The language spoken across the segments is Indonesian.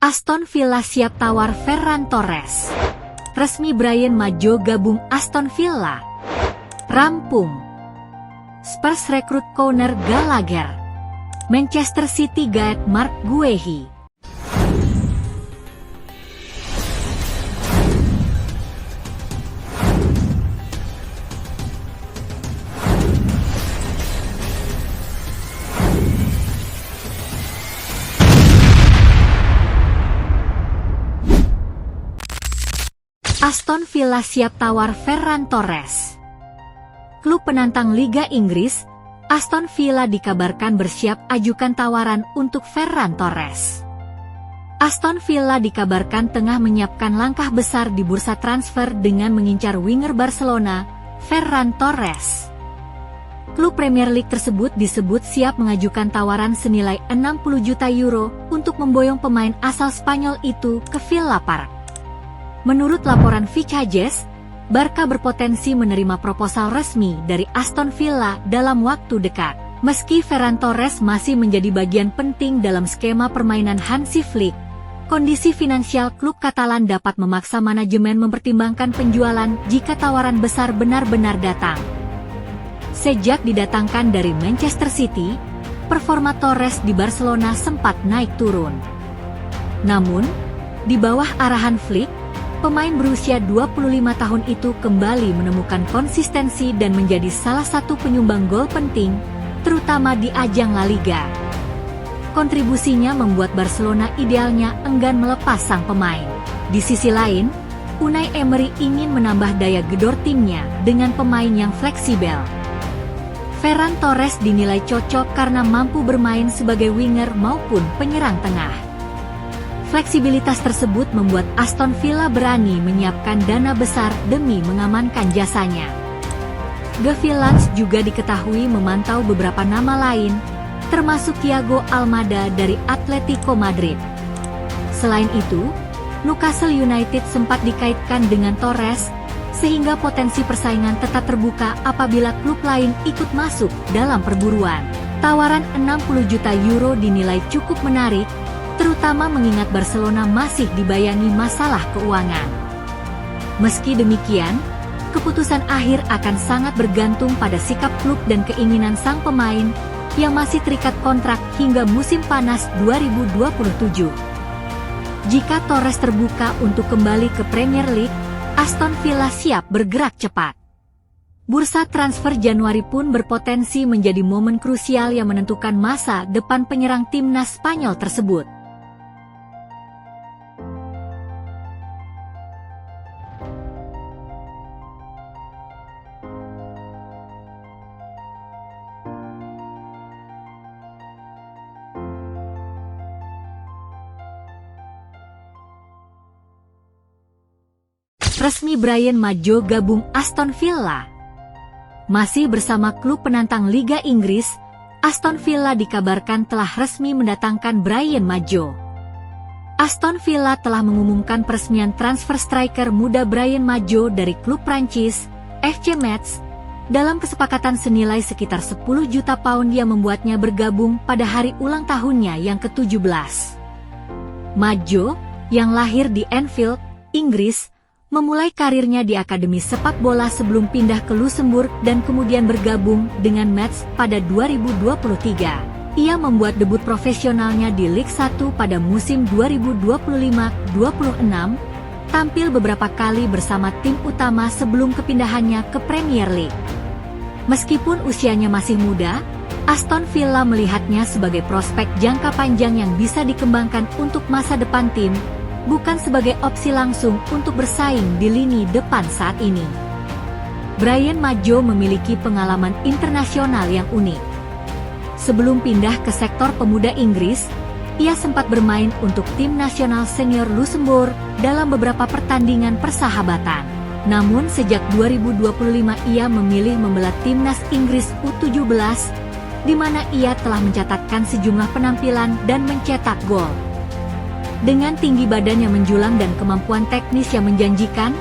Aston Villa siap tawar Ferran Torres. Resmi Bryan Majo gabung Aston Villa. Rampung. Spurs rekrut Conor Gallagher. Manchester City gaet Marc Guehi. Aston Villa siap tawar Ferran Torres. Klub penantang Liga Inggris, Aston Villa dikabarkan bersiap ajukan tawaran untuk Ferran Torres. Aston Villa dikabarkan tengah menyiapkan langkah besar di bursa transfer dengan mengincar winger Barcelona, Ferran Torres. Klub Premier League tersebut disebut siap mengajukan tawaran senilai 60 juta euro untuk memboyong pemain asal Spanyol itu ke Villa Park. Menurut laporan Vicajes, Barca berpotensi menerima proposal resmi dari Aston Villa dalam waktu dekat. Meski Ferran Torres masih menjadi bagian penting dalam skema permainan Hansi Flick, kondisi finansial klub Katalan dapat memaksa manajemen mempertimbangkan penjualan jika tawaran besar benar-benar datang. Sejak didatangkan dari Manchester City, performa Torres di Barcelona sempat naik turun. Namun, di bawah arahan Flick, pemain berusia 25 tahun itu kembali menemukan konsistensi dan menjadi salah satu penyumbang gol penting, terutama di ajang La Liga. Kontribusinya membuat Barcelona idealnya enggan melepas sang pemain. Di sisi lain, Unai Emery ingin menambah daya gedor timnya dengan pemain yang fleksibel. Ferran Torres dinilai cocok karena mampu bermain sebagai winger maupun penyerang tengah. Fleksibilitas tersebut membuat Aston Villa berani menyiapkan dana besar demi mengamankan jasanya. The Villans juga diketahui memantau beberapa nama lain, termasuk Thiago Almada dari Atletico Madrid. Selain itu, Newcastle United sempat dikaitkan dengan Torres, sehingga potensi persaingan tetap terbuka apabila klub lain ikut masuk dalam perburuan. Tawaran 60 juta euro dinilai cukup menarik, terutama mengingat Barcelona masih dibayangi masalah keuangan. Meski demikian, keputusan akhir akan sangat bergantung pada sikap klub dan keinginan sang pemain, yang masih terikat kontrak hingga musim panas 2027. Jika Torres terbuka untuk kembali ke Premier League, Aston Villa siap bergerak cepat. Bursa transfer Januari pun berpotensi menjadi momen krusial yang menentukan masa depan penyerang timnas Spanyol tersebut. Resmi Bryan Majo gabung Aston Villa. Masih bersama klub penantang Liga Inggris, Aston Villa dikabarkan telah resmi mendatangkan Bryan Majo. Aston Villa telah mengumumkan peresmian transfer striker muda Bryan Majo dari klub Prancis, FC Metz, dalam kesepakatan senilai sekitar 10 juta pound yang membuatnya bergabung pada hari ulang tahunnya yang ke-17. Majo, yang lahir di Anfield, Inggris, memulai karirnya di akademi sepak bola sebelum pindah ke Luxembourg dan kemudian bergabung dengan Metz pada 2023. Ia membuat debut profesionalnya di Ligue 1 pada musim 2025-26, tampil beberapa kali bersama tim utama sebelum kepindahannya ke Premier League. Meskipun usianya masih muda, Aston Villa melihatnya sebagai prospek jangka panjang yang bisa dikembangkan untuk masa depan tim, bukan sebagai opsi langsung untuk bersaing di lini depan saat ini. Bryan Majo memiliki pengalaman internasional yang unik. Sebelum pindah ke sektor pemuda Inggris, ia sempat bermain untuk tim nasional senior Luxembourg dalam beberapa pertandingan persahabatan. Namun sejak 2025 ia memilih membela timnas Inggris U17, di mana ia telah mencatatkan sejumlah penampilan dan mencetak gol. Dengan tinggi badan yang menjulang dan kemampuan teknis yang menjanjikan,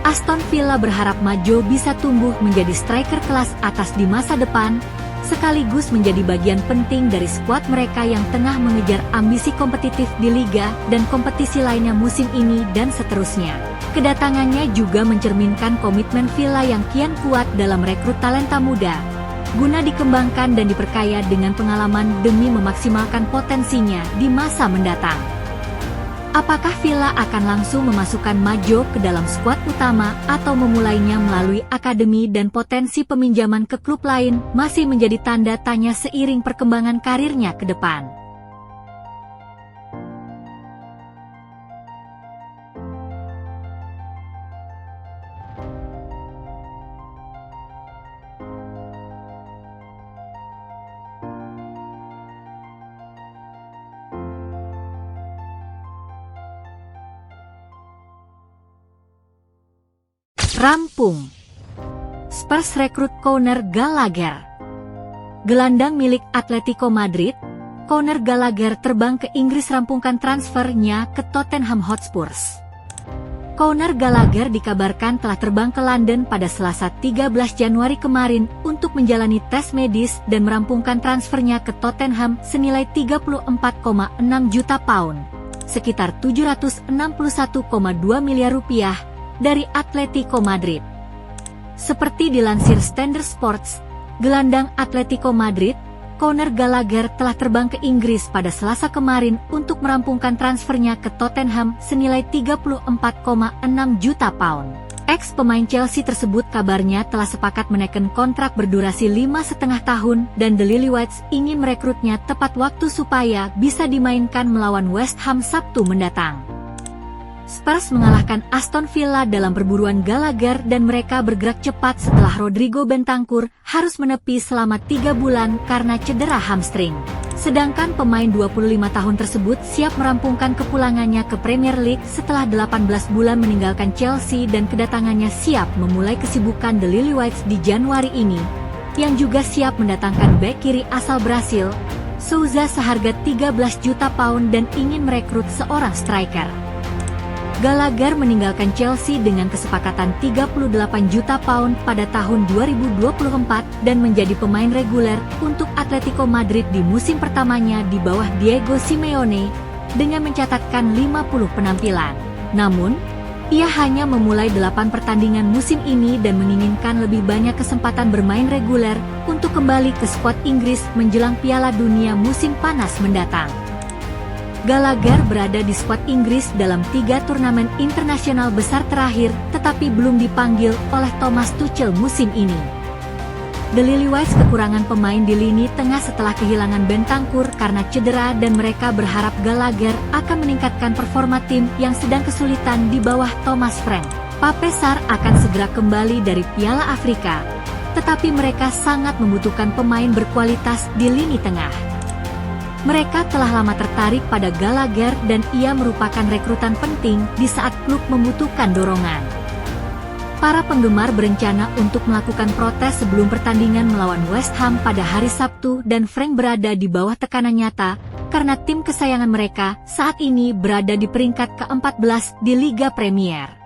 Aston Villa berharap Majo bisa tumbuh menjadi striker kelas atas di masa depan, sekaligus menjadi bagian penting dari skuad mereka yang tengah mengejar ambisi kompetitif di liga dan kompetisi lainnya musim ini dan seterusnya. Kedatangannya juga mencerminkan komitmen Villa yang kian kuat dalam rekrut talenta muda, guna dikembangkan dan diperkaya dengan pengalaman demi memaksimalkan potensinya di masa mendatang. Apakah Villa akan langsung memasukkan Majo ke dalam skuad utama atau memulainya melalui akademi dan potensi peminjaman ke klub lain masih menjadi tanda tanya seiring perkembangan karirnya ke depan. Rampung. Spurs rekrut Conor Gallagher. Gelandang milik Atletico Madrid, Conor Gallagher terbang ke Inggris rampungkan transfernya ke Tottenham Hotspur. Conor Gallagher dikabarkan telah terbang ke London pada Selasa 13 Januari kemarin untuk menjalani tes medis dan merampungkan transfernya ke Tottenham senilai 34,6 juta pound, sekitar 761,2 miliar rupiah, dari Atletico Madrid. Seperti dilansir Standard Sports, gelandang Atletico Madrid, Conor Gallagher telah terbang ke Inggris pada Selasa kemarin untuk merampungkan transfernya ke Tottenham senilai 34,6 juta pound. Ex-pemain Chelsea tersebut kabarnya telah sepakat menaikkan kontrak berdurasi 5,5 tahun dan The Lilywhites ingin merekrutnya tepat waktu supaya bisa dimainkan melawan West Ham Sabtu mendatang. Spurs mengalahkan Aston Villa dalam perburuan Gallagher dan mereka bergerak cepat setelah Rodrigo Bentancur harus menepi selama 3 bulan karena cedera hamstring. Sedangkan pemain 25 tahun tersebut siap merampungkan kepulangannya ke Premier League setelah 18 bulan meninggalkan Chelsea dan kedatangannya siap memulai kesibukan The Lilywhites di Januari ini, yang juga siap mendatangkan bek kiri asal Brasil, Souza seharga 13 juta pound dan ingin merekrut seorang striker. Gallagher meninggalkan Chelsea dengan kesepakatan 38 juta pound pada tahun 2024 dan menjadi pemain reguler untuk Atletico Madrid di musim pertamanya di bawah Diego Simeone dengan mencatatkan 50 penampilan. Namun, ia hanya memulai 8 pertandingan musim ini dan menginginkan lebih banyak kesempatan bermain reguler untuk kembali ke skuad Inggris menjelang Piala Dunia musim panas mendatang. Gallagher berada di skuad Inggris dalam 3 turnamen internasional besar terakhir, tetapi belum dipanggil oleh Thomas Tuchel musim ini. The Lilywhites kekurangan pemain di lini tengah setelah kehilangan Bentancur karena cedera dan mereka berharap Gallagher akan meningkatkan performa tim yang sedang kesulitan di bawah Thomas Frank. Pape Sarr akan segera kembali dari Piala Afrika, tetapi mereka sangat membutuhkan pemain berkualitas di lini tengah. Mereka telah lama tertarik pada Gallagher dan ia merupakan rekrutan penting di saat klub membutuhkan dorongan. Para penggemar berencana untuk melakukan protes sebelum pertandingan melawan West Ham pada hari Sabtu dan Frank berada di bawah tekanan nyata karena tim kesayangan mereka saat ini berada di peringkat ke-14 di Liga Premier.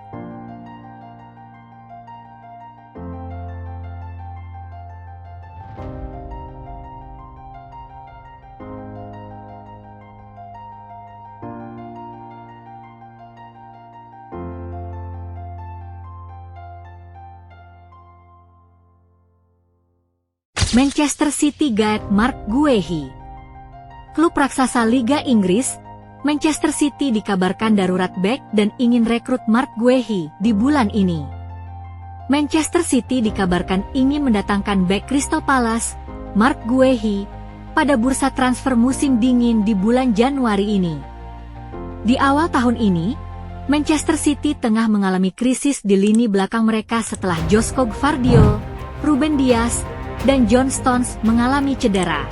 Manchester City guide Marc Guehi. Klub raksasa Liga Inggris, Manchester City dikabarkan darurat bek dan ingin rekrut Marc Guehi di bulan ini. Manchester City dikabarkan ingin mendatangkan bek Crystal Palace, Marc Guehi, pada bursa transfer musim dingin di bulan Januari ini. Di awal tahun ini, Manchester City tengah mengalami krisis di lini belakang mereka setelah Josko Gvardiol, Ruben Dias, dan John Stones mengalami cedera.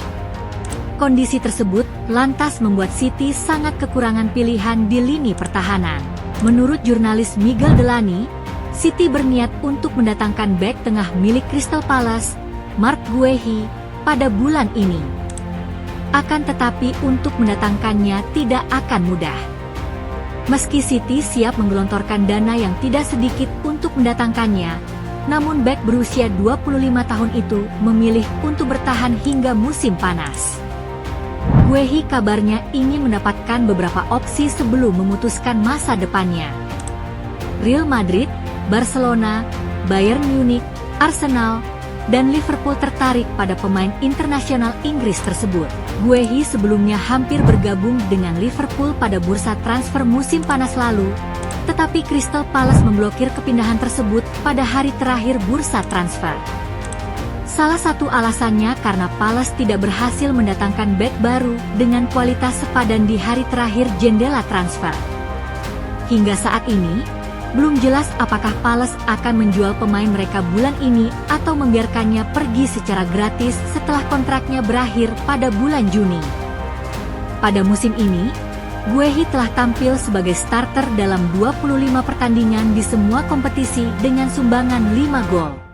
Kondisi tersebut lantas membuat City sangat kekurangan pilihan di lini pertahanan. Menurut jurnalis Miguel Delany, City berniat untuk mendatangkan bek tengah milik Crystal Palace, Marc Guehi, pada bulan ini. Akan tetapi untuk mendatangkannya tidak akan mudah. Meski City siap menggelontorkan dana yang tidak sedikit untuk mendatangkannya, Namun bek berusia 25 tahun itu memilih untuk bertahan hingga musim panas. Guehi kabarnya ingin mendapatkan beberapa opsi sebelum memutuskan masa depannya. Real Madrid, Barcelona, Bayern Munich, Arsenal, dan Liverpool tertarik pada pemain internasional Inggris tersebut. Guehi sebelumnya hampir bergabung dengan Liverpool pada bursa transfer musim panas lalu, tetapi Crystal Palace memblokir kepindahan tersebut pada hari terakhir bursa transfer. Salah satu alasannya karena Palace tidak berhasil mendatangkan bek baru dengan kualitas sepadan di hari terakhir jendela transfer. Hingga saat ini, belum jelas apakah Palace akan menjual pemain mereka bulan ini atau membiarkannya pergi secara gratis setelah kontraknya berakhir pada bulan Juni. Pada musim ini, Guehi telah tampil sebagai starter dalam 25 pertandingan di semua kompetisi dengan sumbangan 5 gol.